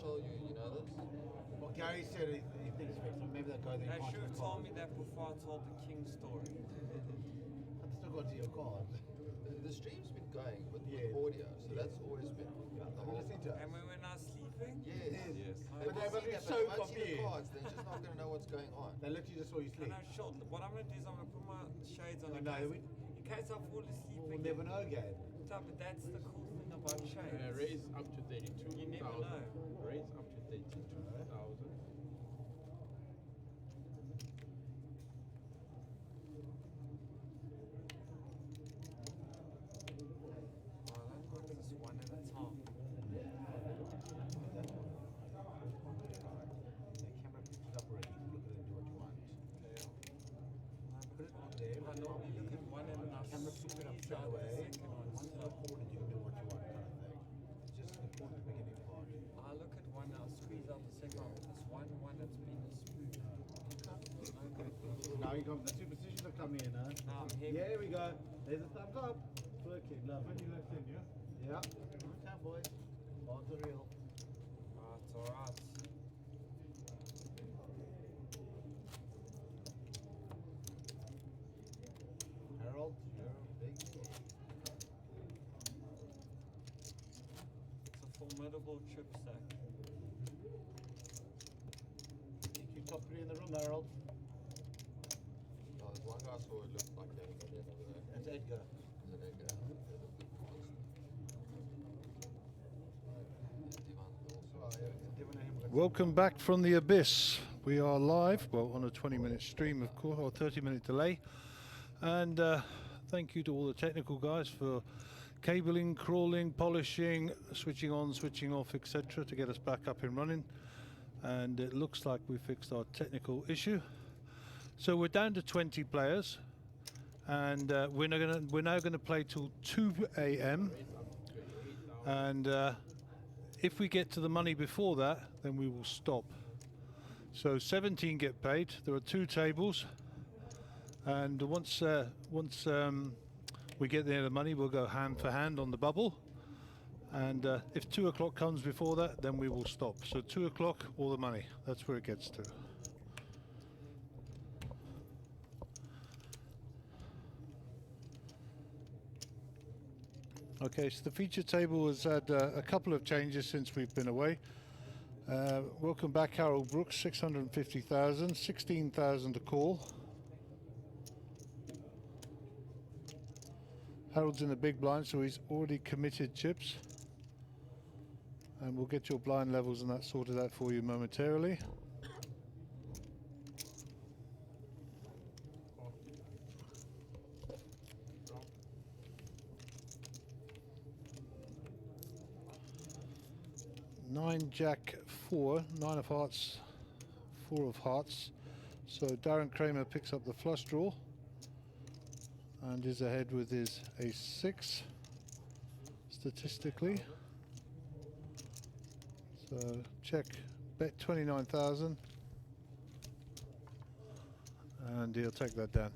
show you. You know this? Well, Gary said he thinks fixed. So maybe that guy that They should have told me that before I told the King story. I've still got to your card. The stream's been going with audio, so that's always been the whole. And when we're not sleeping? Yes. But they're But so they won't see the confused. cards. They're just not going to know what's going on. They literally just saw you sleep. No, sure. What I'm going to do is I'm going to put my shades on in case I fall asleep We'll again. never know again. But that's the cool thing about shades. Raise up to 32,000. You never know. Raise up to 32,000. This one at a time. The camera picks it up already. Look at it and do what you want. Put it on there. I normally look at one and I Camera picks it up straight away. Once it's recorded, you can do what you want, kind of thing. It's just recording the beginning part. I look at one, I'll squeeze out the second one. This one that's been a spoon. Now you got the superstitions are coming in, huh? Now I'm heavy. Yeah, here we go. There's a thumbs up. It's working, love. When you left in, yeah? Yeah. Okay, boys. Odds are real. It's alright. Harold, you're big. It's a formidable chip stack. Think you top three in the room, Harold? No, there's one guy I saw it looked like that. That's Edgar. Is it Edgar? Welcome back from the abyss. We are live, well, on a 20-minute stream, of course, or 30-minute delay. And thank you to all the technical guys for cabling, crawling, polishing, switching on, switching off, etc. to get us back up and running. And it looks like we fixed our technical issue. So we're down to 20 players, and we're now going to play till 2 a.m. And if we get to the money before that, then we will stop. So 17 get paid. There are 2 tables, and once we get near the money, we'll go hand for hand on the bubble. And if 2 o'clock comes before that, then we will stop. So 2 o'clock, all the money. That's where it gets to. Okay, so the feature table has had a couple of changes since we've been away. Welcome back, Harold Brooks, 650,000, 16,000 a call. Harold's in the big blind, so he's already committed chips. And we'll get your blind levels and that sorted out for you momentarily. Nine, Jack, 4, 9 of hearts, 4 of hearts. So Darren Kramer picks up the flush draw and is ahead with his ace 6 statistically. So check, bet 29,000, and he'll take that down.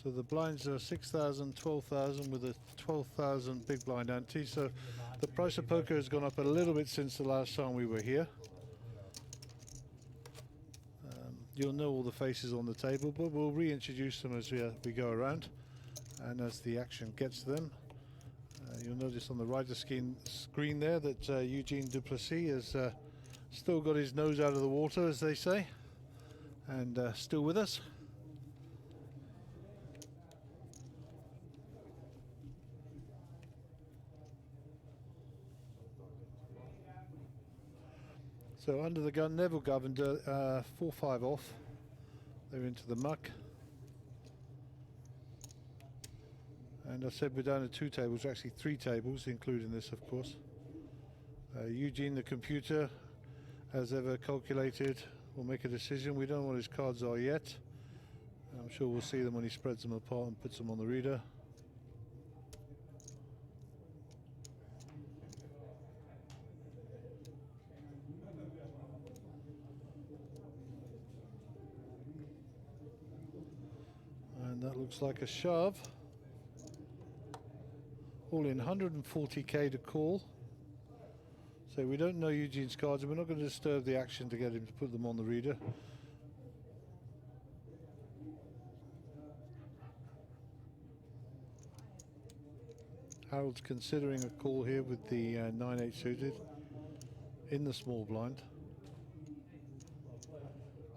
So the blinds are 6,000, 12,000 with a 12,000 big blind ante. So the price of poker has gone up a little bit since the last time we were here. You'll know all the faces on the table, but we'll reintroduce them as we go around and as the action gets to them. You'll notice on the right of screen there that Eugene Duplessis has still got his nose out of the water, as they say, and still with us. So under the gun, Neville Govender, 4-5 off. They're into the muck. And I said we're down to 2 tables, actually 3 tables, including this, of course. Eugene, the computer, as ever calculated, will make a decision. We don't know what his cards are yet. I'm sure we'll see them when he spreads them apart and puts them on the reader. And that looks looks like a shove. All in 140k to call. So we don't know Eugene's cards, and we're not going to disturb the action to get him to put them on the reader. Harold's considering a call here with the 9-8 suited in the small blind.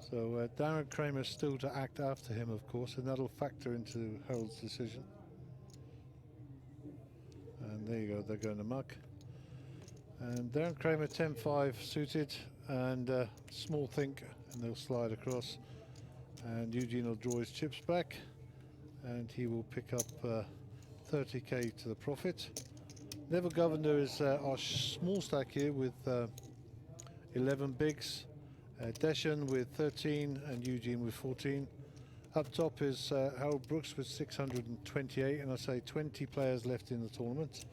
So Darren Kramer's still to act after him, of course, and that'll factor into Harold's decision. And there you go, they're going to muck. And Darren Kramer 10-5 suited and small think, and they'll slide across. And Eugene will draw his chips back, and he will pick up 30k to the profit. Neville Governor is our small stack here with 11 bigs. Deshan with 13 and Eugene with 14. Up top is Harold Brooks with 628, and I say 20 players left in the tournament.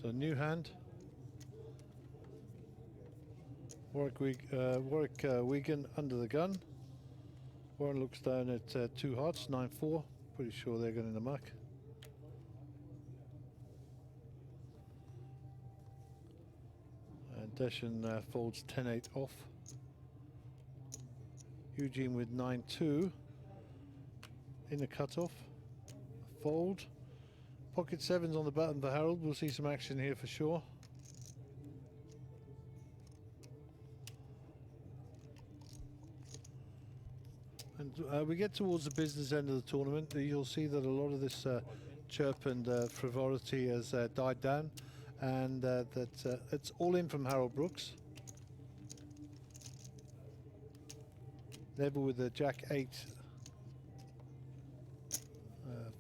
So new hand. Warwick Wigan under the gun. Warren looks down at 2 hearts, 9-4. Pretty sure they're going in the muck. And Deshan folds 10-8 off. Eugene with 9-2 in the cutoff. Fold. Pocket 7's on the button for Harold. We'll see some action here for sure. And we get towards the business end of the tournament. You'll see that a lot of this chirp and frivolity has died down, and that it's all in from Harold Brooks. Neville with the Jack 8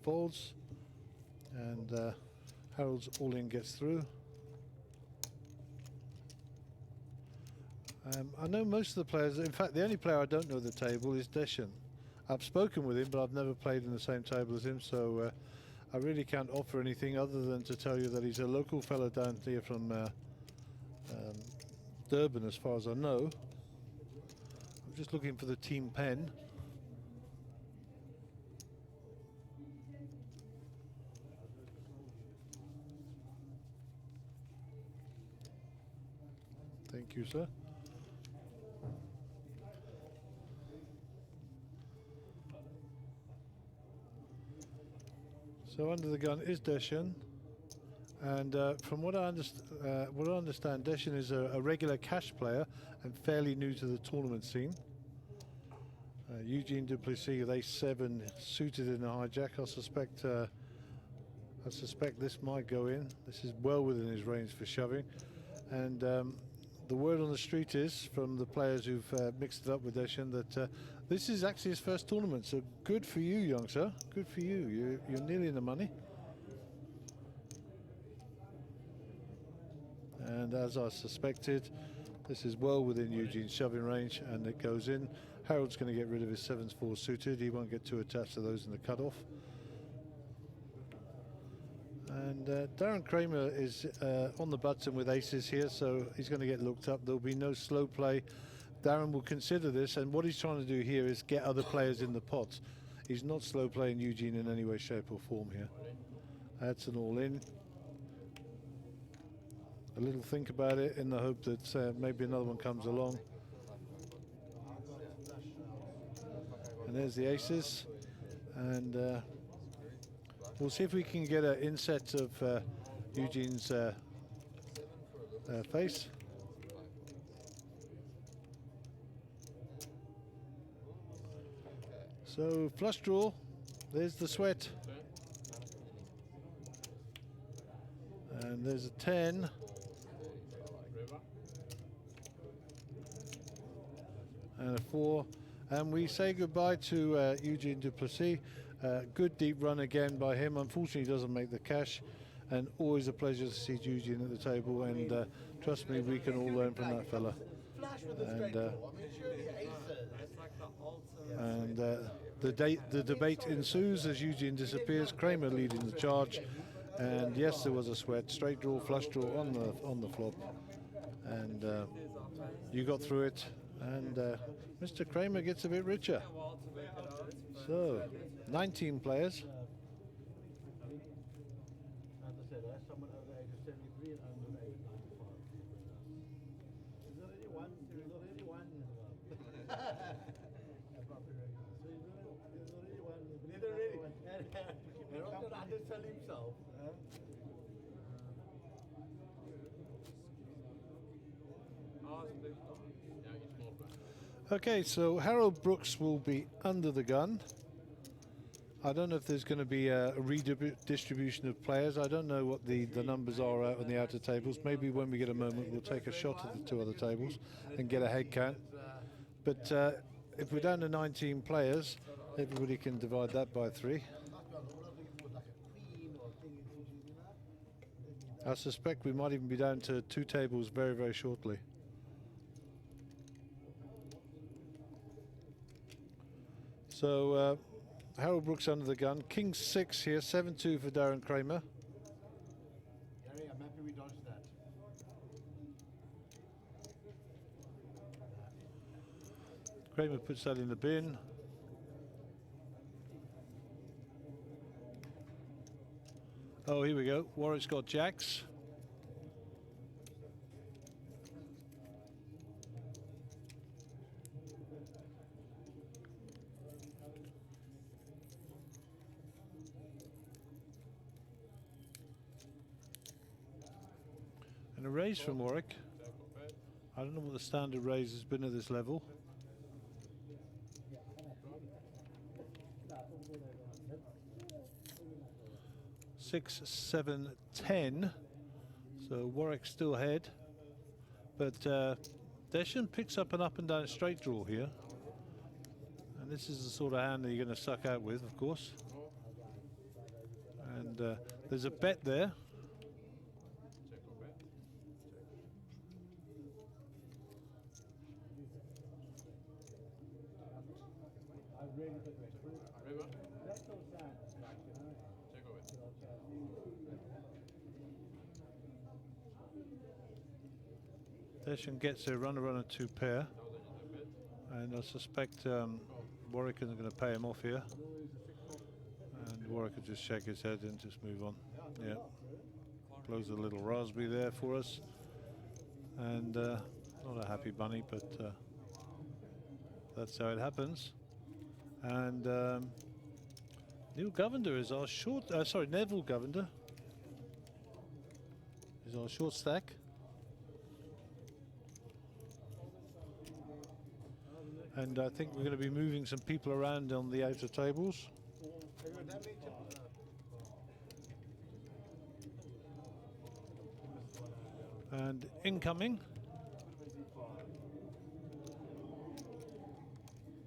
folds, and Harold's all in gets through. I know most of the players. In fact, the only player I don't know at the table is Deshan. I've spoken with him, but I've never played in the same table as him, so I really can't offer anything other than to tell you that he's a local fellow down here from Durban, as far as I know. I'm just looking for the team pen. Thank you, sir. So under the gun is Deshan, and from what I understand, Deshan is a regular cash player and fairly new to the tournament scene. Eugene Duplessis with Ace-7 suited in a hijack. I suspect this might go in. This is well within his range for shoving, and the word on the street is from the players who've mixed it up with Deshan that this is actually his first tournament, so good for you, young sir. Good for you. You're nearly in the money. And as I suspected, this is well within Eugene's shoving range, and it goes in. Harold's going to get rid of his 7s-4 suited. He won't get too attached to those in the cutoff. And Darren Kramer is on the button with aces here, so he's going to get looked up. There'll be no slow play. Darren will consider this, and what he's trying to do here is get other players in the pot. He's not slow playing Eugene in any way, shape or form here. That's an all-in. A little think about it in the hope that maybe another one comes along. And there's the aces, and we'll see if we can get an inset of Eugene's face. So flush draw, there's the sweat, and there's a 10, and a 4, and we say goodbye to Eugene Duplessis. Good deep run again by him. Unfortunately, he doesn't make the cash, and always a pleasure to see Eugene at the table, and trust me, we can all learn from that fella. And It's like the And the debate ensues as Eugene disappears. Kramer leading the charge, and yes, there was a sweat. Straight draw, flush draw on the flop, and you got through it. And Mr. Kramer gets a bit richer. So 19 players. As I said, someone over the age of 73 and under the age of 95. There's already one. There's already one. He's not going to undersell himself. Okay, so Harold Brooks will be under the gun. I don't know if there's going to be a redistribution of players. I don't know what the numbers are out on the outer tables. Maybe when we get a moment, we'll take a shot at the two other tables and get a head count. But if we're down to 19 players, everybody can divide that by 3. I suspect we might even be down to 2 tables very, very shortly. So Harold Brooks under the gun. King 6 here, 7-2 for Darren Kramer. Gary, I'm happy we dodged that. Kramer puts that in the bin. Oh, here we go. Warwick's got jacks. And a raise from Warwick. I don't know what the standard raise has been at this level. Six, 7, 10. So Warwick still ahead. But Deschamps picks up and down straight draw here. And this is the sort of hand that you're going to suck out with, of course. And there's a bet there. Deschamps gets a runner 2 pair, and I suspect Warwick isn't going to pay him off here. And Warwick will just shake his head and just move on. Yeah, blows a little raspberry there for us, and not a happy bunny, but that's how it happens. And Neil Govender is our short. Neville Govender is our short stack. And I think we're going to be moving some people around on the outer tables. And incoming.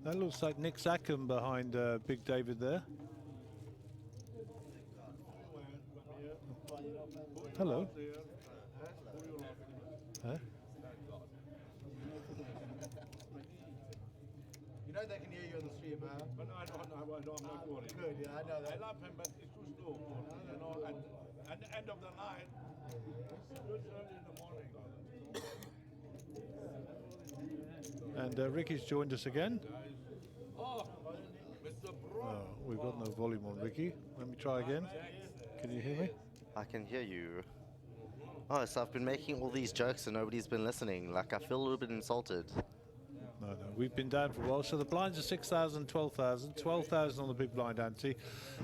That looks like Nick Zackham behind Big David there. Hello. Huh? You know they can hear you on the stream, huh? But I don't, I'm not worried. Good, yeah, I know that. I love him, but it's too slow for me, you know, and at the end of the night, it's good early in the morning. And Ricky's joined us again. Oh, Mr. Bro. Oh, we've got no volume on Ricky. Let me try again. Can you hear me? I can hear you. Oh, so I've been making all these jokes and nobody's been listening. Like, I feel a little bit insulted. No, we've been down for a while. So the blinds are 6,000, 12,000. 12,000 on the big blind ante.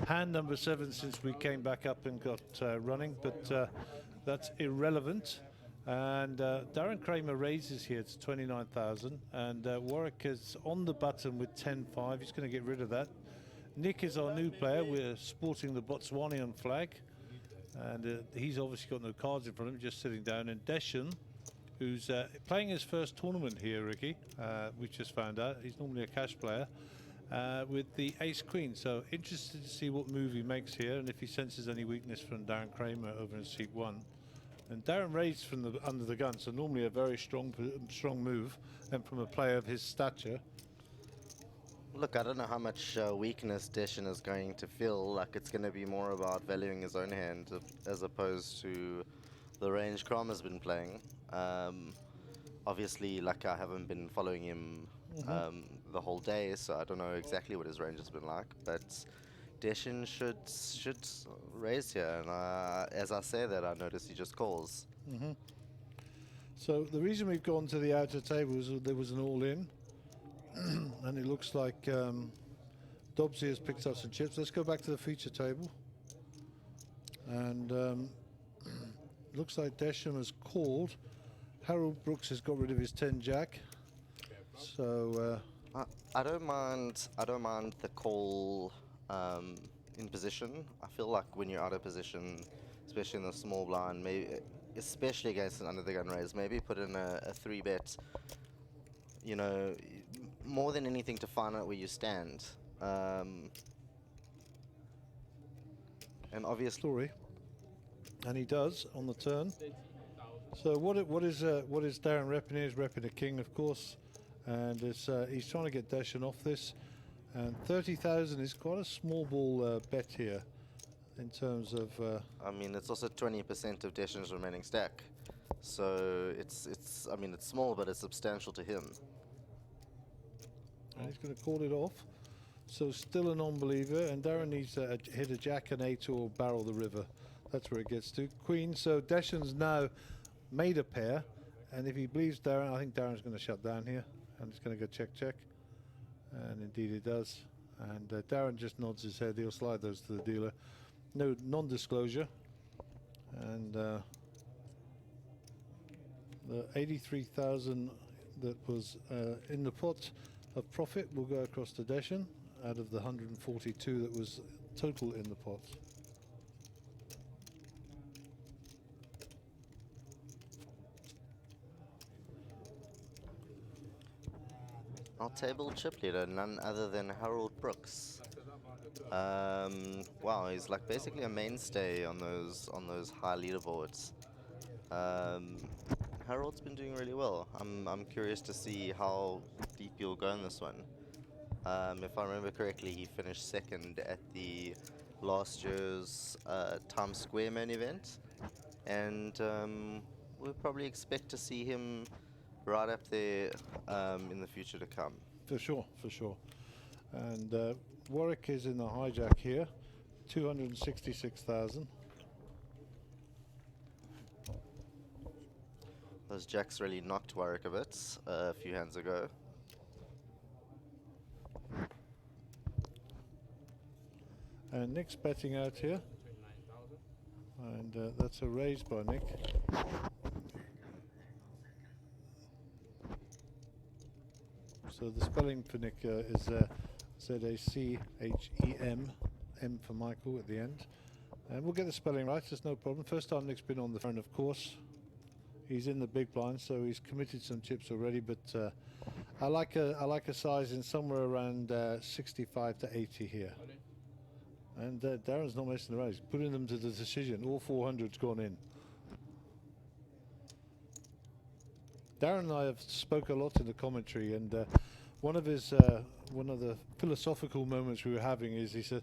Hand number 7 since we came back up and got running, but that's irrelevant. And Darren Kramer raises here to 29,000. And Warwick is on the button with 10-5. He's going to get rid of that. Nick is our new player. We're sporting the Botswanian flag. And he's obviously got no cards in front of him, just sitting down. And Deschamps, who's playing his first tournament here, Ricky, we just found out. He's normally a cash player, with the ace-queen. So interested to see what move he makes here and if he senses any weakness from Darren Kramer over in seat 1. And Darren raised from the under the gun, so normally a very strong move, and from a player of his stature. Look, I don't know how much weakness Deshin is going to feel. Like it's going to be more about valuing his own hand as opposed to the range Crom has been playing. Obviously, like I haven't been following him the whole day, so I don't know exactly what his range has been like. But Deshin should raise here, and as I say that, I notice he just calls. So the reason we've gone to the outer table is that there was an all-in, and it looks like Dobbsy has picked up some chips. Let's go back to the feature table, and looks like Desham has called. Harold Brooks has got rid of his 10 jack, so I don't mind. I don't mind the call in position. I feel like when you're out of position, especially in the small blind, maybe especially against an under the gun raise, maybe put in a 3-bet. You know, more than anything to find out where you stand. And obviously, story, and he does on the turn. So what is Darren repping here? He's repping a king, of course, and it's he's trying to get Deshan off this. And 30,000 is quite a small ball bet here, in terms of. I mean, it's also 20% of Deshan's remaining stack, so it's. I mean, it's small, but it's substantial to him. And he's going to call it off. So still a non-believer, and Darren needs to hit a jack and 8 or barrel the river. That's where it gets to. Queen, so Deshan's now made a pair, and if he believes Darren, I think Darren's going to shut down here, and it's going to go check. And indeed it does. And Darren just nods his head. He'll slide those to the dealer. No non-disclosure. And the 83,000 that was in the pot of profit will go across to Deshan out of the 142 that was total in the pot. Our table chip leader, none other than Harold Brooks. Wow, he's like basically a mainstay on those high leaderboards. Harold's been doing really well. I'm curious to see how deep he'll go in this one. If I remember correctly, he finished second at the last year's Times Square main event, and we'll probably expect to see him right up there in the future to come. For sure. And Warwick is in the hijack here, 266,000. Those jacks really knocked Warwick a bit a few hands ago. And Nick's betting out here, and that's a raise by Nick. So the spelling for Nick is Z-A-C-H-E-M, M for Michael at the end. And we'll get the spelling right, there's no problem. First time Nick's been on the phone, of course. He's in the big blind, so he's committed some chips already, but I like a size in somewhere around 65 to 80 here. And Darren's not messing around, he's putting them to the decision. All 400's gone in. Darren and I have spoke a lot in the commentary, and one of the philosophical moments we were having is he said,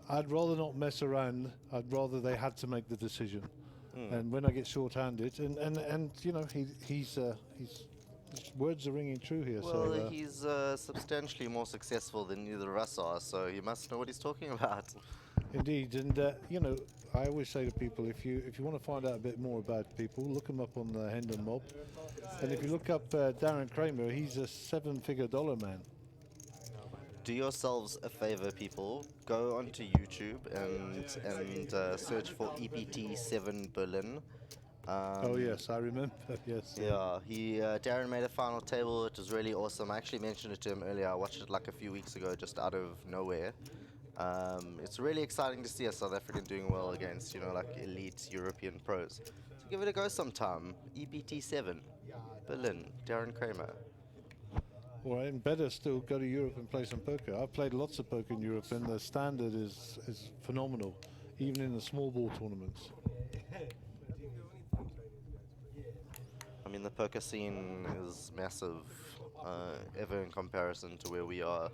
I'd rather not mess around, I'd rather they had to make the decision. And when I get short-handed, and you know, his words are ringing true here. Well, so he's substantially more successful than either of us are, so he must know what he's talking about. Indeed, and you know, I always say to people, if you want to find out a bit more about people, look them up on the Hendon Mob, and if you look up Darren Kramer, he's a 7-figure dollar man. Do yourselves a favor, people. Go onto YouTube and search for EPT7 Berlin. Oh yes, I remember. Yes. Yeah, Darren made a final table. It was really awesome. I actually mentioned it to him earlier. I watched it like a few weeks ago, just out of nowhere. It's really exciting to see a South African doing well against, you know, like elite European pros. So give it a go sometime. EPT7 Berlin, Darren Kramer. All right, and better still, go to Europe and play some poker. I've played lots of poker in Europe, and the standard is phenomenal, even in the small ball tournaments. I mean, the poker scene is massive, ever in comparison to where we are.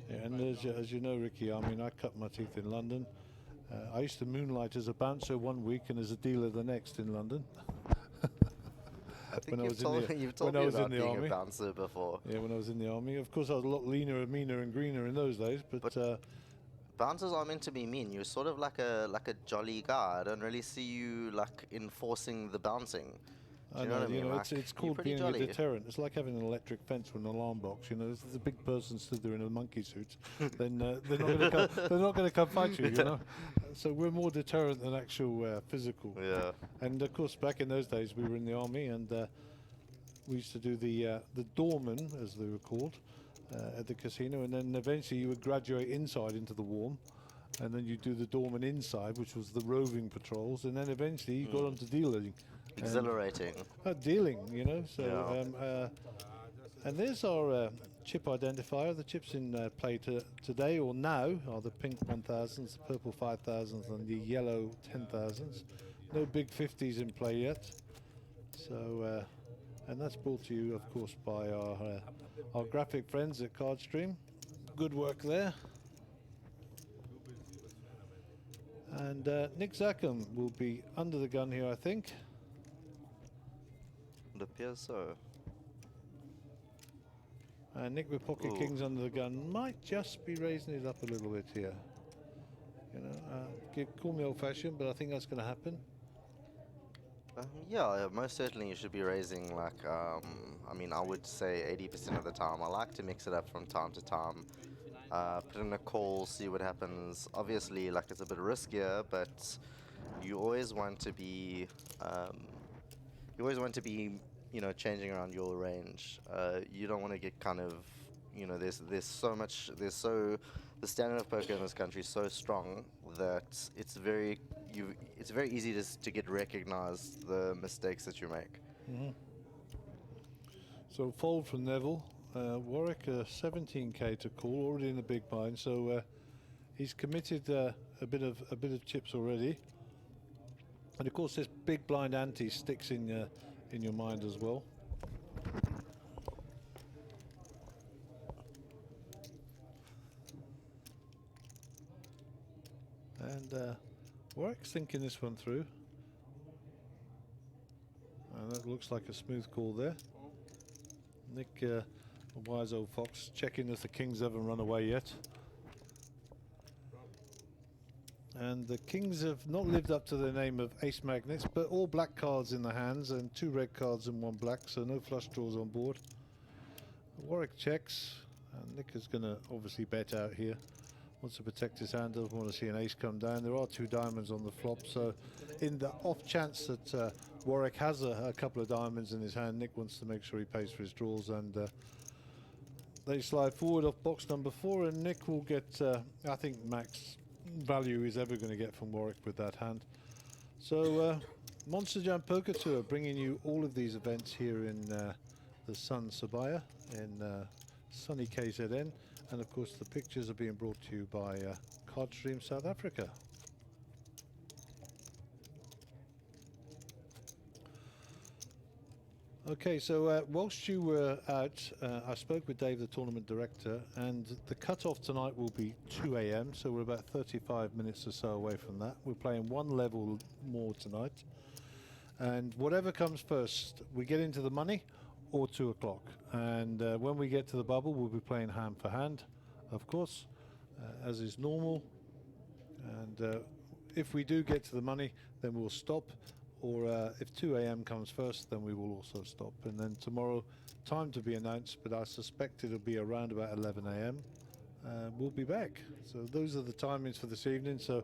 Yeah, and as you know, Ricky, I mean, I cut my teeth in London. I used to moonlight as a bouncer one week and as a dealer the next in London. I think when I you've was in told, the- you've told when I me was in about the being army. a bouncer before. Yeah, when I was in the army. Of course, I was a lot leaner and meaner and greener in those days, but Bouncers aren't meant to be mean. You're sort of like a jolly guy. I don't really see you like enforcing the bouncing. Do I you know know, what I mean? it's Like, it's you're called pretty being jolly. a deterrent. It's like having an electric fence with an alarm box. You know, if there's a big person stood there in a monkey suit, then they're not going to come. They're not going to come fight you. You know, so we're more deterrent than actual physical. Yeah. And of course, back in those days, we were in the army, and we used to do the doorman, as they were called, at the casino, and then eventually you would graduate inside into the warm. And then you do the doorman inside, which was the roving patrols, and then eventually you got onto dealing. Exhilarating. Dealing, you know. So, Yeah. and there's our chip identifier. The chips in play today or now are the pink 1000s, the purple 5000s, and the yellow 10,000s. No big 50s in play yet. So, and that's brought to you, of course, by our graphic friends at Cardstream. Good work there. And Nick Zackham will be under the gun here, I think. It appears so. And Nick with Pocket Ooh. Kings under the gun might just be raising it up a little bit here. You know, call me old-fashioned, but I think that's going to happen. Yeah, most certainly you should be raising like, I mean, I would say 80% of the time. I like to mix it up from time to time. Put in a call, see what happens. Obviously, like it's a bit riskier, but you always want to be, you know, changing around your range. You don't want to get kind of, you know, there's so much, the standard of poker in this country is so strong that it's very easy to get recognized the mistakes that you make. So fold from Neville. Warwick 17k to call, already in the big blind. So he's committed a bit of chips already. And of course, this big blind ante sticks in your mind as well. And Warwick's thinking this one through. And that looks like a smooth call there. Nick, a wise old fox, checking if the kings haven't run away yet. And the kings have not lived up to their name of ace magnets, but all black cards in the hands and 2 red cards and 1 black, so no flush draws on board. Warwick checks, and Nick is going to obviously bet out here. Wants to protect his hand, doesn't want to see an ace come down. There are 2 diamonds on the flop, so in the off chance that Warwick has a couple of diamonds in his hand, Nick wants to make sure he pays for his draws, and they slide forward off box number 4, and Nick will get, I think, max value he's ever going to get from Warwick with that hand. So Monsterjam Poker Tour, bringing you all of these events here in the Sun Sibaya in sunny KZN, and of course the pictures are being brought to you by Cardstream South Africa. Okay, so whilst you were out, I spoke with Dave, the tournament director, and the cut-off tonight will be 2 AM, so we're about 35 minutes or so away from that. We're playing 1 level more tonight, and whatever comes first, we get into the money or 2 o'clock. And when we get to the bubble, we'll be playing hand for hand, of course, as is normal. And if we do get to the money, then we'll stop. Or if 2 AM comes first, then we will also stop. And then tomorrow, time to be announced, but I suspect it'll be around about 11 AM. We'll be back. So those are the timings for this evening. So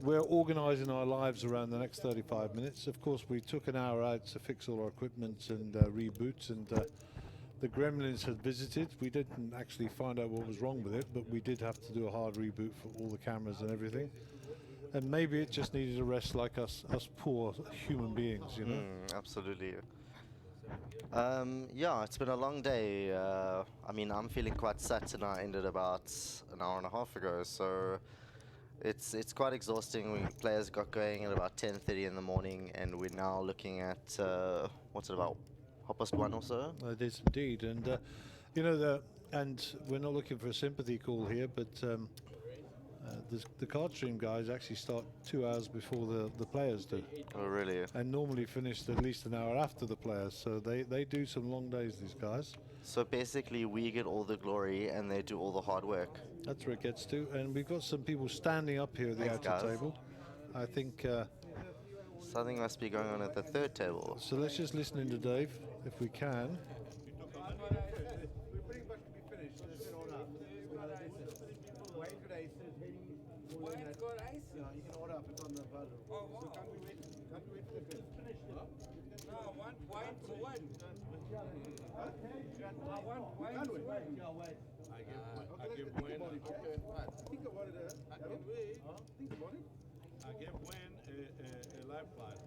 we're organising our lives around the next 35 minutes. Of course, we took an hour out to fix all our equipment and reboot, and the gremlins had visited. We didn't actually find out what was wrong with it, but we did have to do a hard reboot for all the cameras and everything. And maybe it just needed a rest like us poor human beings, you know? Absolutely. Yeah, it's been a long day. I mean, I'm feeling quite sad tonight. I ended about an hour and a half ago, so it's quite exhausting. Players got going at about 10:30 in the morning, and we're now looking at what's it, about 1:30 or so? It is indeed, and you know, and we're not looking for a sympathy call here, but the card stream guys actually start 2 hours before the players do, Oh, really? and normally finish at least an hour after the players. So they do some long days, these guys. So basically, we get all the glory and they do all the hard work. That's where it gets to. And we've got some people standing up here at the Thanks, outer guys. table. I think. Something must be going on at the third table. So let's just listen in to Dave, if we can. We're pretty much to be finished. So let's get on up. Wayne got aces. Wayne's got aces. Yeah, you can order up. It's on the buzzer. Oh, wow. So can't we wait for the fifth? No, I want Wayne to win. I want Wayne Can't to wait. win. Yeah, wait. I give Wayne. Think about it. I can wait. Think about it. I give Wayne a lifeline.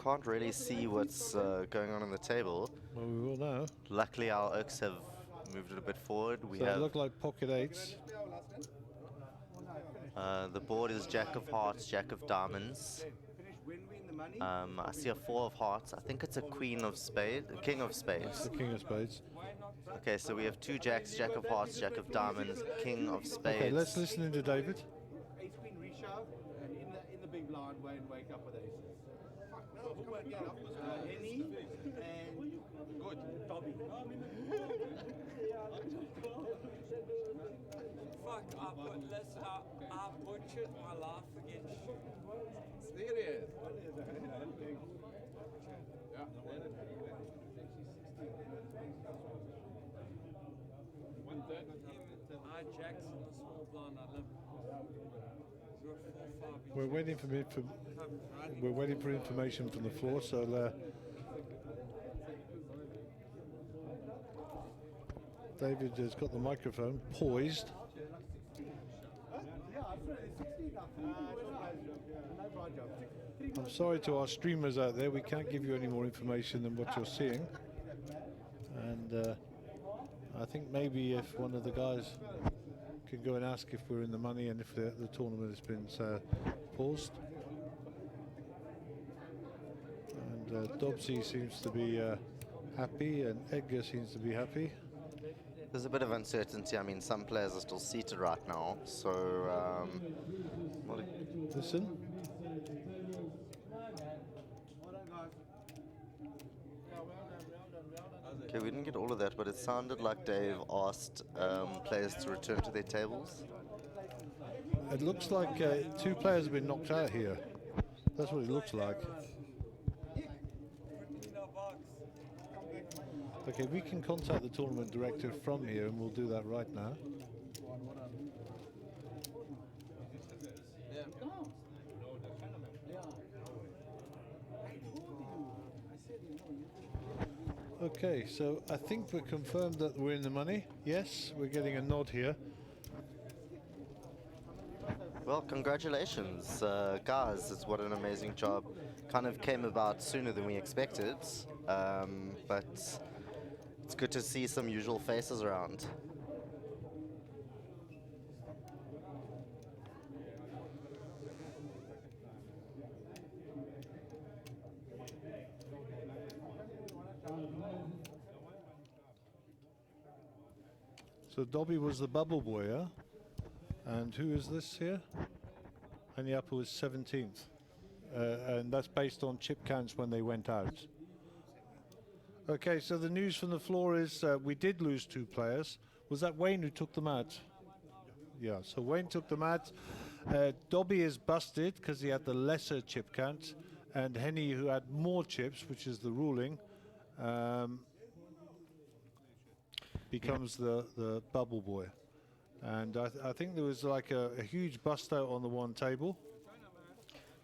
Can't really see what's going on the table. Well, we will now. Luckily, our oaks have moved it a bit forward. We So it have looked like pocket eights. the board is Jack of Hearts, Jack of Diamonds. Finish when we in the money. I see a Four of Hearts. I think it's a Queen of Spades, a King of Spades. The king of spades. Okay, so we have two Jacks, Jack of Hearts, Jack of Diamonds, King of Spades. Okay, let's listen in to David. Ace queen reshove, and in the big blind, Wayne wake up with aces. So who went up? Henny and Good. Dobby. Fuck, I butchered my life against you. Serious. I Jackson, the small blind, I live. He's got 4-5. We're waiting for we're waiting for information from the floor. So David has got the microphone poised. I'm sorry to our streamers out there, we can't give you any more information than what you're seeing. And I think maybe if one of the guys can go and ask if we're in the money and if the tournament has been paused. And Dobbsy seems to be happy, and Edgar seems to be happy. There's a bit of uncertainty. I mean, some players are still seated right now, so Listen. okay, we didn't get all of that, but it sounded like Dave asked players to return to their tables. It looks like two players have been knocked out here. That's what it looks like. Okay, we can contact the tournament director from here, and we'll do that right now. Okay, so I think we're confirmed that we're in the money. Yes, we're getting a nod here. Well, congratulations, guys. It's what an amazing job. Kind of came about sooner than we expected, but it's good to see some usual faces around. So Dobby was the bubble boy, huh? And who is this here? Anyapu is 17th. And that's based on chip counts when they went out. Okay, so the news from the floor is we did lose two players. Was that Wayne who took them out? Yeah, so Wayne took them out. Dobby is busted because he had the lesser chip count. And Henny, who had more chips, which is the ruling, becomes the bubble boy. And I think there was like a huge bust out on the one table.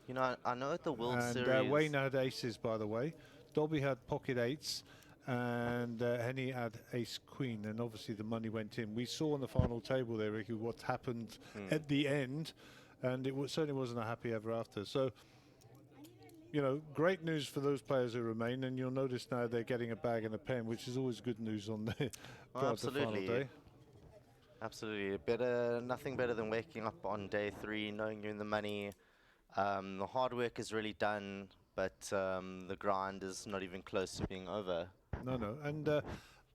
You know, I know at the World And Series. Wayne had aces, by the way. Dobby had pocket eights, and Henny had ace queen, and obviously the money went in. We saw on the final table there, Ricky, what happened at the end, and it certainly wasn't a happy ever after. So, you know, great news for those players who remain, and you'll notice now they're getting a bag and a pen, which is always good news on the, the final day. Absolutely. Nothing better than waking up on day 3, knowing you're in the money. The hard work is really done, but the grind is not even close to being over. No, and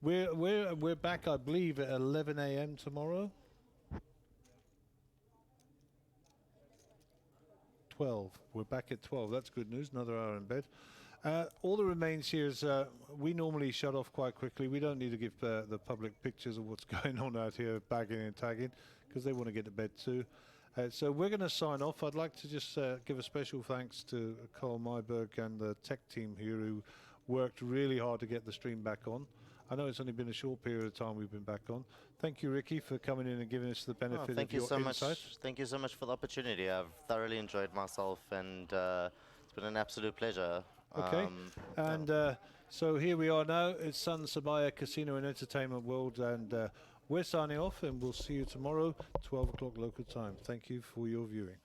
We're back, I believe, at 11 a.m. tomorrow. 12. We're back at 12. That's good news. Another hour in bed. All that remains here is we normally shut off quite quickly. We don't need to give the public pictures of what's going on out here, bagging and tagging, because they want to get to bed too. So we're going to sign off. I'd like to just give a special thanks to Carl Myberg and the tech team here who worked really hard to get the stream back on. I know it's only been a short period of time we've been back on. Thank you, Ricky, for coming in and giving us the benefit of your insight. Thank you so much for the opportunity. I've thoroughly enjoyed myself, and it's been an absolute pleasure. Okay, so here we are now. It's Sun Sibaya Casino and Entertainment World, and we're signing off, and we'll see you tomorrow, 12 o'clock local time. Thank you for your viewing.